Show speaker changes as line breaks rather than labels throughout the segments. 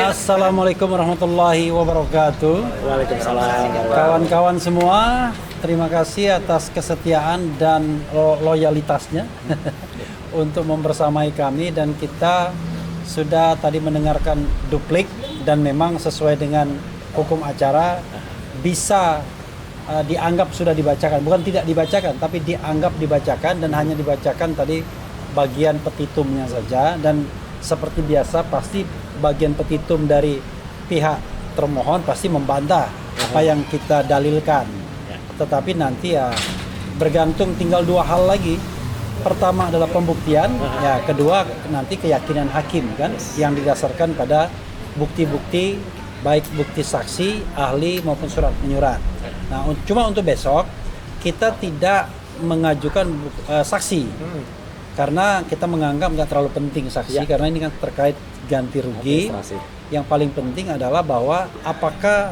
Assalamualaikum warahmatullahi wabarakatuh.
Waalaikumsalam.
Kawan-kawan semua, terima kasih atas kesetiaan dan loyalitasnya untuk membersamai kami, dan kita sudah tadi mendengarkan duplik dan memang sesuai dengan hukum acara bisa dianggap sudah dibacakan, bukan tidak dibacakan tapi dianggap dibacakan, dan hanya dibacakan tadi bagian petitumnya saja. Dan seperti biasa pasti bagian petitum dari pihak termohon pasti membantah apa yang kita dalilkan, tetapi nanti ya bergantung, tinggal dua hal lagi. Pertama adalah pembuktian, ya kedua nanti keyakinan hakim kan, yang didasarkan pada bukti-bukti, baik bukti saksi, ahli maupun surat menyurat. Nah, cuma untuk besok kita tidak mengajukan saksi karena kita menganggap nggak terlalu penting saksi, karena ini kan terkait ganti rugi. Yang paling penting adalah bahwa apakah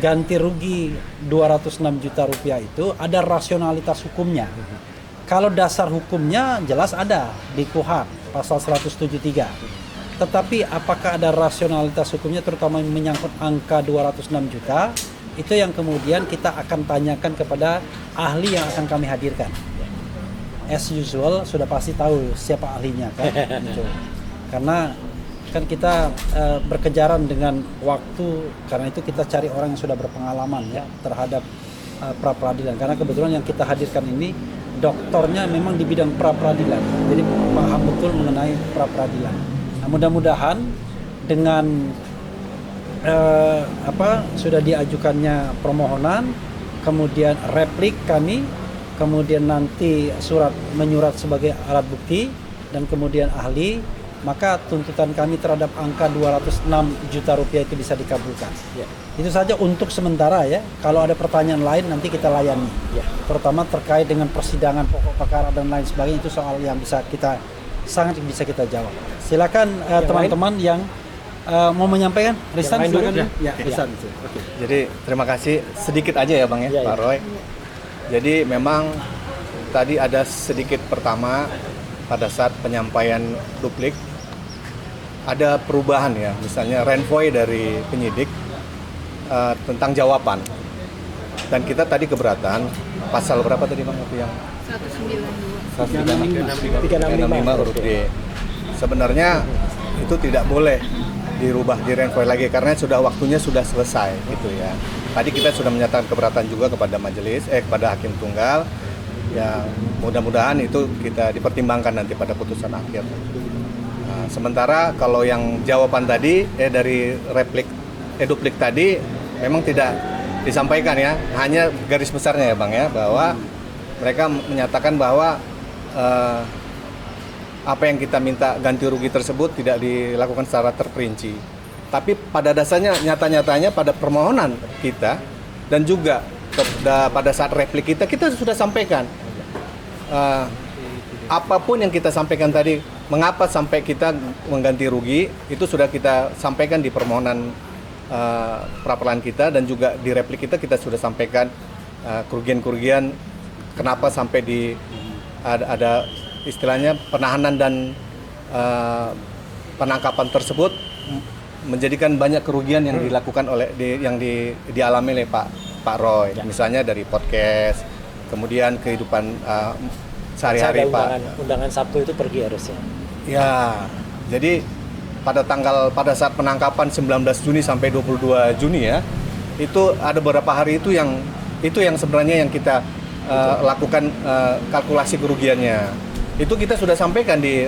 ganti rugi 206 juta rupiah itu ada rasionalitas hukumnya. Kalau dasar hukumnya jelas ada di KUHP pasal 173. Tetapi apakah ada rasionalitas hukumnya, terutama menyangkut angka 206 juta, itu yang kemudian kita akan tanyakan kepada ahli yang akan kami hadirkan. As usual, sudah pasti tahu siapa ahlinya kan. Gitu. Karena kan kita berkejaran dengan waktu, karena itu kita cari orang yang sudah berpengalaman ya terhadap pra peradilan. Karena kebetulan yang kita hadirkan ini doktornya memang di bidang pra peradilan, jadi paham betul mengenai pra peradilan. Nah, mudah-mudahan dengan sudah diajukannya permohonan, kemudian replik kami, kemudian nanti surat menyurat sebagai alat bukti, dan kemudian ahli, maka tuntutan kami terhadap angka 206 juta rupiah itu bisa dikabulkan. Itu saja untuk sementara ya. Kalau ada pertanyaan lain nanti kita layani. Terutama terkait dengan persidangan pokok perkara dan lain sebagainya, itu soal yang sangat bisa kita jawab. Silakan teman-teman yang mau menyampaikan. Risan silakan. Risan.
Jadi terima kasih, sedikit aja ya Bang ya, Pak Roy. Jadi memang tadi ada sedikit pertama pada saat penyampaian duplik ada perubahan ya, misalnya renvoy dari penyidik tentang jawaban, dan kita tadi keberatan pasal berapa tadi Bang itu yang 365 huruf D. Sebenarnya itu tidak boleh dirubah, direnvoy lagi karena waktunya sudah selesai gitu ya. Tadi kita sudah menyatakan keberatan juga kepada majelis, kepada hakim tunggal. Ya, mudah-mudahan itu kita dipertimbangkan nanti pada putusan akhir. Nah, sementara kalau yang jawaban tadi dari duplik tadi memang tidak disampaikan ya, hanya garis besarnya ya Bang ya, bahwa mereka menyatakan bahwa apa yang kita minta ganti rugi tersebut tidak dilakukan secara terperinci. Tapi pada dasarnya nyata-nyatanya pada permohonan kita dan juga pada saat replik kita sudah sampaikan apapun yang kita sampaikan tadi, mengapa sampai kita mengganti rugi, itu sudah kita sampaikan di permohonan pra-peradilan kita, dan juga di replik kita sudah sampaikan kerugian-kerugian kenapa sampai ada istilahnya penahanan dan penangkapan tersebut menjadikan banyak kerugian yang dilakukan yang dialami oleh Pak Roy, misalnya dari podcast, kemudian kehidupan sehari-hari Pak.
Undangan Sabtu itu pergi harusnya.
Ya, jadi pada saat penangkapan 19 Juni sampai 22 Juni ya, itu ada beberapa hari itu yang sebenarnya yang kita lakukan kalkulasi kerugiannya. Itu kita sudah sampaikan di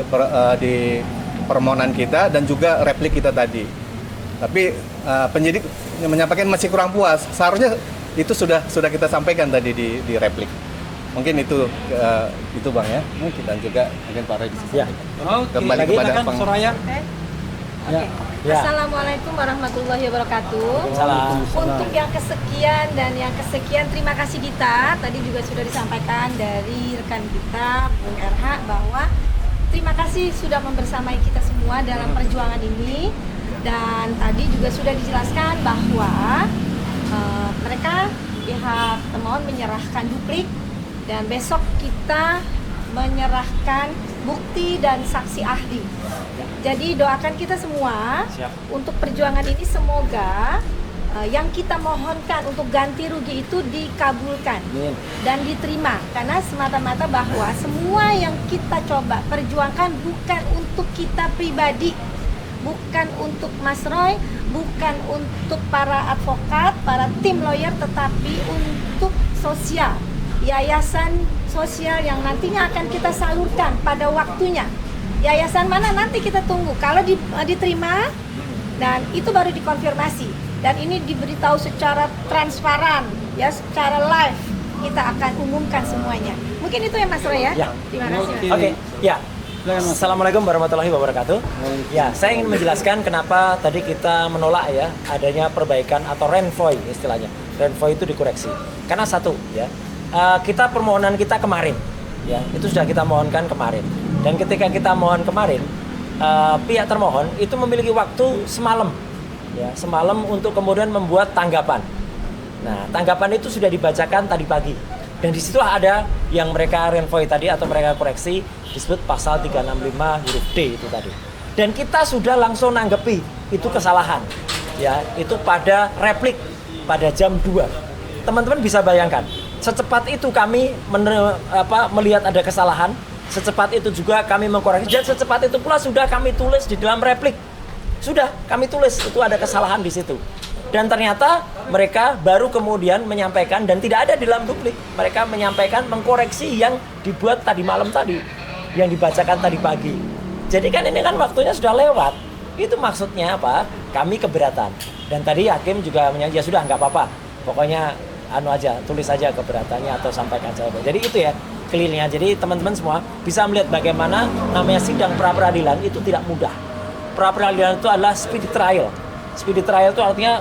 permohonan kita dan juga replik kita tadi. Tapi penyidik menyampaikan masih kurang puas. Seharusnya itu sudah kita sampaikan tadi di replik. Mungkin itu Bang ya. Dan juga mungkin Pak Roy bisa. Kembali kepada
Soraya.
Assalamualaikum warahmatullahi wabarakatuh. Untuk yang kesekian dan yang kesekian, terima kasih Dita. Tadi juga sudah disampaikan dari rekan kita Bung RH bahwa terima kasih sudah membersamai kita semua dalam perjuangan ini. Dan tadi juga sudah dijelaskan bahwa mereka pihak termohon menyerahkan duplik, dan besok kita menyerahkan bukti dan saksi ahli. Jadi doakan kita semua untuk perjuangan ini, semoga yang kita mohonkan untuk ganti rugi itu dikabulkan dan diterima, karena semata-mata bahwa semua yang kita coba perjuangkan bukan untuk kita pribadi, bukan untuk Mas Roy, bukan untuk para advokat, para tim lawyer, tetapi untuk sosial, yayasan sosial yang nantinya akan kita salurkan pada waktunya. Yayasan mana nanti kita tunggu, kalau diterima dan itu baru dikonfirmasi. Dan ini diberitahu secara transparan, ya, secara live. Kita akan umumkan semuanya. Mungkin itu ya Mas Roy ya. Terima kasih.
Oke, ya. Assalamualaikum warahmatullahi wabarakatuh. Ya, saya ingin menjelaskan kenapa tadi kita menolak ya adanya perbaikan atau renvoy istilahnya. Renvoy itu dikoreksi. Karena satu, ya, kita permohonan kita kemarin, ya, itu sudah kita mohonkan kemarin. Dan ketika kita mohon kemarin, pihak termohon itu memiliki waktu semalam. Ya, semalam untuk kemudian membuat tanggapan. Nah, tanggapan itu sudah dibacakan tadi pagi. Dan disitulah ada yang mereka renvoy tadi atau mereka koreksi, disebut pasal 365 huruf D itu tadi. Dan kita sudah langsung nanggepi itu kesalahan. Ya, itu pada replik pada jam 2. Teman-teman bisa bayangkan, secepat itu kami melihat ada kesalahan, secepat itu juga kami mengkoreksi, dan secepat itu pula sudah kami tulis di dalam replik. Sudah kami tulis itu ada kesalahan di situ. Dan ternyata mereka baru kemudian menyampaikan, dan tidak ada di dalam duplik. Mereka menyampaikan mengkoreksi yang dibuat tadi malam tadi, yang dibacakan tadi pagi. Jadi kan ini kan waktunya sudah lewat. Itu maksudnya apa? Kami keberatan. Dan tadi hakim juga menyatakan, ya sudah nggak apa-apa. Pokoknya tulis aja keberatannya atau sampaikan jawaban. Jadi itu ya clearnya. Jadi teman-teman semua bisa melihat bagaimana namanya sidang pra peradilan itu tidak mudah. Pra peradilan itu adalah speedy trial. Speedy trial itu artinya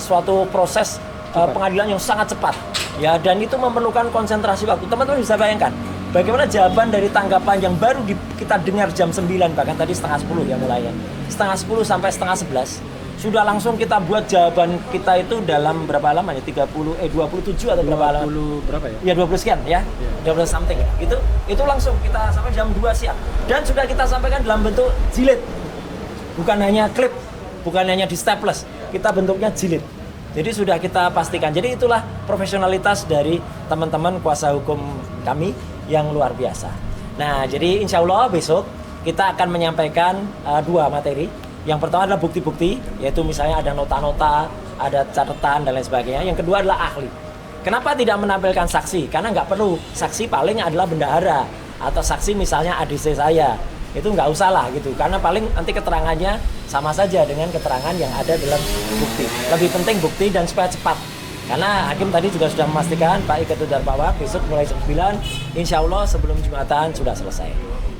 suatu proses pengadilan yang sangat cepat, ya, dan itu memerlukan konsentrasi waktu. Teman-teman bisa bayangkan bagaimana jawaban dari tanggapan yang baru kita dengar jam 9, bahkan tadi setengah 10 ya mulainya. Setengah 10 sampai setengah 11 sudah langsung kita buat jawaban kita itu dalam berapa halaman ya? 27 atau berapa halaman?
20 berapa ya?
Ya 20 sekian ya. 20 something ya. Itu langsung kita sampai jam 2 siang. Dan sudah kita sampaikan dalam bentuk jilid. Bukan hanya klip, bukan hanya di staples, kita bentuknya jilid. Jadi sudah kita pastikan. Jadi itulah profesionalitas dari teman-teman kuasa hukum kami yang luar biasa. Nah, jadi insya Allah besok kita akan menyampaikan 2 materi. Yang pertama adalah bukti-bukti, yaitu misalnya ada nota-nota, ada catatan dan lain sebagainya. Yang kedua adalah ahli. Kenapa tidak menampilkan saksi? Karena nggak perlu. Saksi paling adalah bendahara atau saksi misalnya ADC saya. Itu nggak usah lah gitu, karena paling nanti keterangannya sama saja dengan keterangan yang ada dalam bukti. Lebih penting bukti dan supaya cepat, karena hakim tadi juga sudah memastikan Pak Iketu Darmawan besok mulai jam 9 insya Allah sebelum Jumatan sudah selesai.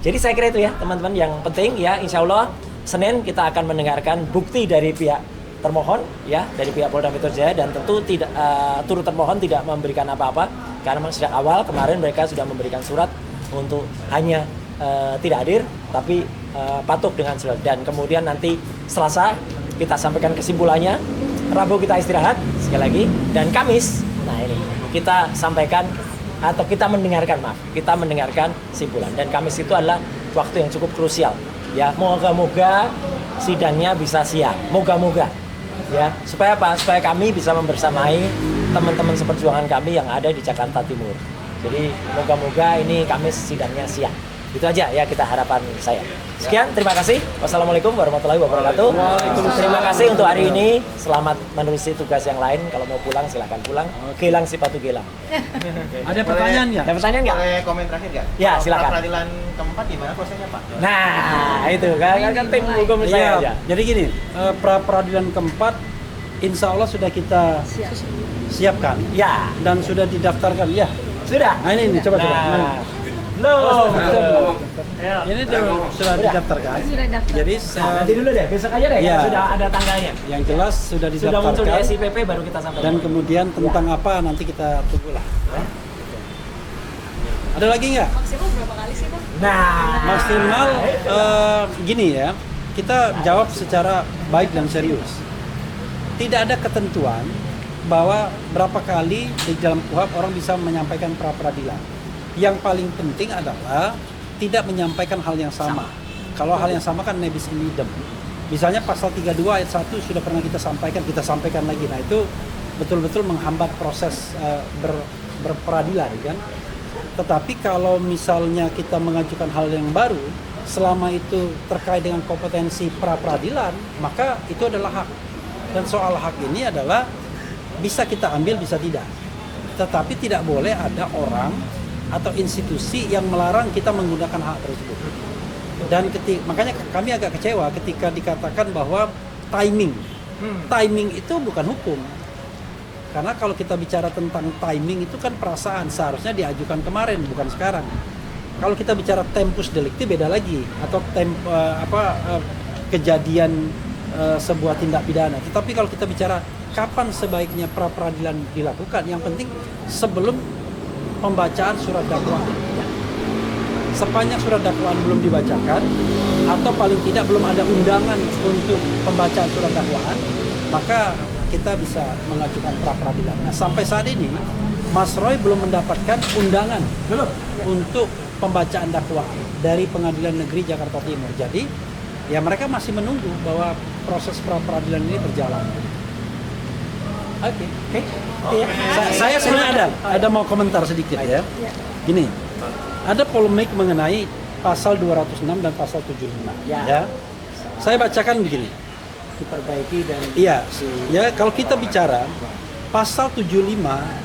Jadi saya kira itu ya teman-teman yang penting ya. Insya Allah Senin kita akan mendengarkan bukti dari pihak termohon ya, dari pihak Polda Metro Jaya, dan tentu tidak turut termohon tidak memberikan apa-apa karena memang sejak awal kemarin mereka sudah memberikan surat untuk hanya tidak hadir tapi patuh dengan surat. Dan kemudian nanti Selasa kita sampaikan kesimpulannya, Rabu kita istirahat sekali lagi, dan Kamis nah ini kita sampaikan atau kita mendengarkan simpulan. Dan Kamis itu adalah waktu yang cukup krusial ya. Moga-moga sidangnya bisa siang, moga-moga ya, supaya apa? Supaya kami bisa membersamai teman-teman seperjuangan kami yang ada di Jakarta Timur. Jadi moga-moga ini Kamis sidangnya siang. Itu aja ya kita harapan saya. Sekian, terima kasih. Wassalamualaikum warahmatullahi wabarakatuh. Terima kasih untuk hari ini. Selamat menerusi tugas yang lain. Kalau mau pulang silahkan pulang. Gelang sepatu gelang.
Ada pertanyaan nggak?
Ada pertanyaan nggak?
Boleh komen terakhir nggak?
Ya,
Kalau
silakan.
Peradilan keempat gimana prosesnya Pak?
Nah, itu kan tim hukum saya
Iya.
aja.
Jadi gini, pra peradilan keempat insya Allah sudah kita siapkan
Ya,
dan sudah didaftarkan ya.
sudah.
Nah ini coba.
Nah, belum.
Ini sudah didaftarkan.
Sudah daftar.
Jadi
Nanti dulu deh, besok aja deh.
Iya.
Kalau sudah ada tanggalnya.
yang jelas sudah
Sudah muncul di
didaftarkan
SIPP baru kita sampaikan.
dan kemudian tentang apa nanti kita tunggulah. Ada lagi nggak?
Maksimal berapa kali sih Bang?
Nah,
Maksimal gini ya, kita jawab secara baik dan serius. Tidak ada ketentuan bahwa berapa kali di dalam KUHP orang bisa menyampaikan pra peradilan. Yang paling penting adalah tidak menyampaikan hal yang sama. Kalau hal yang sama kan nebis in idem. Misalnya pasal 32 ayat 1 sudah pernah kita sampaikan lagi. Nah itu betul-betul menghambat proses berperadilan kan. Tetapi kalau misalnya kita mengajukan hal yang baru, selama itu terkait dengan kompetensi pra-peradilan, maka itu adalah hak. Dan soal hak ini adalah bisa kita ambil, bisa tidak. Tetapi tidak boleh ada orang atau institusi yang melarang kita menggunakan hak tersebut. Dan makanya kami agak kecewa ketika dikatakan bahwa timing itu bukan hukum. Karena kalau kita bicara tentang timing itu kan perasaan, seharusnya diajukan kemarin bukan sekarang. Kalau kita bicara tempus delicti beda lagi, atau kejadian sebuah tindak pidana. Tetapi kalau kita bicara kapan sebaiknya pra peradilan dilakukan, yang penting sebelum pembacaan surat dakwaan. Sepanjang surat dakwaan belum dibacakan atau paling tidak belum ada undangan untuk pembacaan surat dakwaan, maka kita bisa mengajukan pra peradilan. Nah, sampai saat ini Mas Roy belum mendapatkan undangan untuk pembacaan dakwaan dari Pengadilan Negeri Jakarta Timur. Jadi, ya mereka masih menunggu bahwa proses pra peradilan ini berjalan. Oke. Saya sebenarnya ada mau komentar sedikit ya. Gini, ada polemik mengenai pasal 206 dan pasal 75. Ya. Saya bacakan begini.
Diperbaiki dan
ya kalau kita bicara pasal 75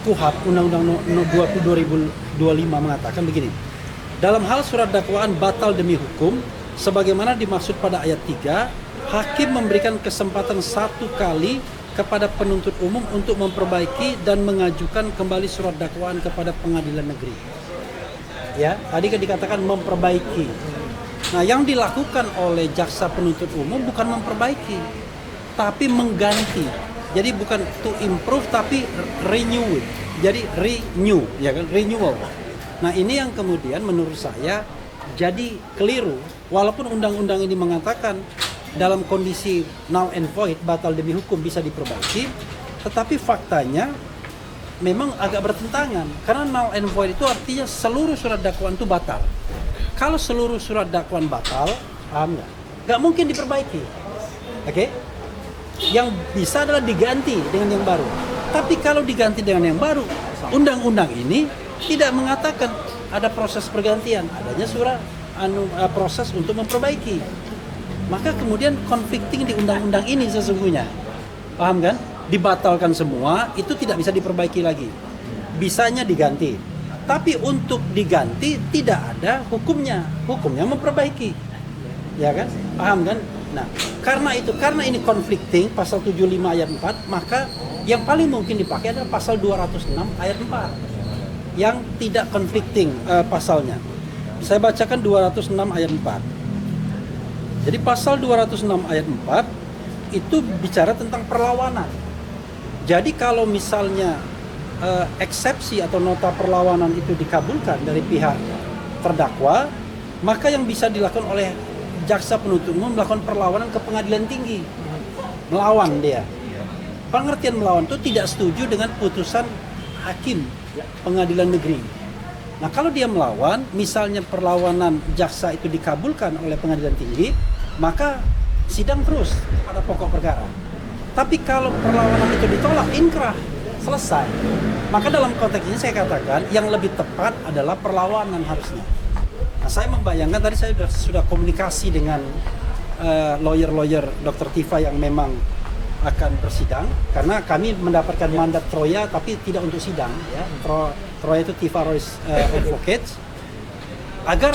KUHP Undang-Undang 2025 mengatakan begini. Dalam hal surat dakwaan batal demi hukum sebagaimana dimaksud pada ayat 3, hakim memberikan kesempatan 1 kali kepada penuntut umum untuk memperbaiki dan mengajukan kembali surat dakwaan kepada pengadilan negeri. Ya, tadi kan dikatakan memperbaiki. Nah, yang dilakukan oleh jaksa penuntut umum bukan memperbaiki, tapi mengganti. Jadi bukan to improve tapi renew. Jadi renew, ya kan? Renewal. Nah, ini yang kemudian menurut saya jadi keliru. Walaupun undang-undang ini mengatakan dalam kondisi null and void, batal demi hukum bisa diperbaiki, tetapi faktanya memang agak bertentangan. Karena null and void itu artinya seluruh surat dakwaan itu batal. Kalau seluruh surat dakwaan batal, paham nggak? Nggak mungkin diperbaiki. Oke? Yang bisa adalah diganti dengan yang baru. Tapi kalau diganti dengan yang baru, undang-undang ini tidak mengatakan ada proses pergantian, adanya proses untuk memperbaiki. Maka kemudian conflicting di undang-undang ini sesungguhnya. Paham kan? Dibatalkan semua, itu tidak bisa diperbaiki lagi. Bisanya diganti. Tapi untuk diganti tidak ada hukumnya. Hukumnya memperbaiki. Ya kan? Paham kan? Nah, karena ini conflicting pasal 75 ayat 4, maka yang paling mungkin dipakai adalah pasal 206 ayat 4. Yang tidak conflicting pasalnya. Saya bacakan 206 ayat 4. Jadi pasal 206 ayat 4 itu bicara tentang perlawanan. Jadi kalau misalnya eksepsi atau nota perlawanan itu dikabulkan dari pihak terdakwa, maka yang bisa dilakukan oleh jaksa penuntut umum melakukan perlawanan ke pengadilan tinggi, melawan dia. Pengertian melawan itu tidak setuju dengan putusan hakim pengadilan negeri. Nah, kalau dia melawan, misalnya perlawanan jaksa itu dikabulkan oleh pengadilan tinggi, maka sidang terus pada pokok perkara. Tapi kalau perlawanan itu ditolak, inkrah, selesai. Maka dalam konteks ini saya katakan yang lebih tepat adalah perlawanan harusnya. Nah, saya membayangkan tadi saya sudah komunikasi dengan lawyer-lawyer Dr. Tifa yang memang akan bersidang, karena kami mendapatkan mandat Troya tapi tidak untuk sidang ya. Troya itu Tifa Royce Advocates, agar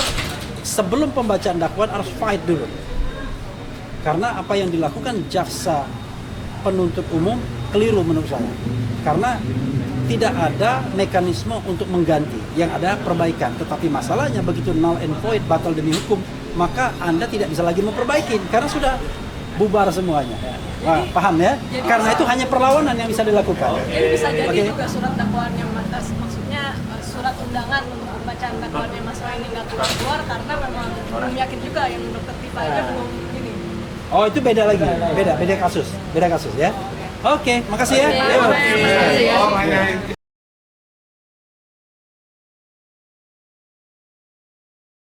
sebelum pembacaan dakwaan harus fight dulu. Karena apa yang dilakukan jaksa penuntut umum keliru menurut saya. Karena tidak ada mekanisme untuk mengganti, yang ada perbaikan. Tetapi masalahnya begitu null and void, batal demi hukum, maka Anda tidak bisa lagi memperbaiki karena sudah bubar semuanya. Wah, paham ya? Karena itu hanya perlawanan yang bisa dilakukan.
Jadi bisa jadi juga surat dakwaannya maksudnya surat undangan untuk pembacaan dakwaannya Mas Roy ini nggak keluar karena memang belum yakin juga yang Dr. Tifa aja belum ini.
Oh, itu beda lagi, beda kasus ya. Oke, makasih ya.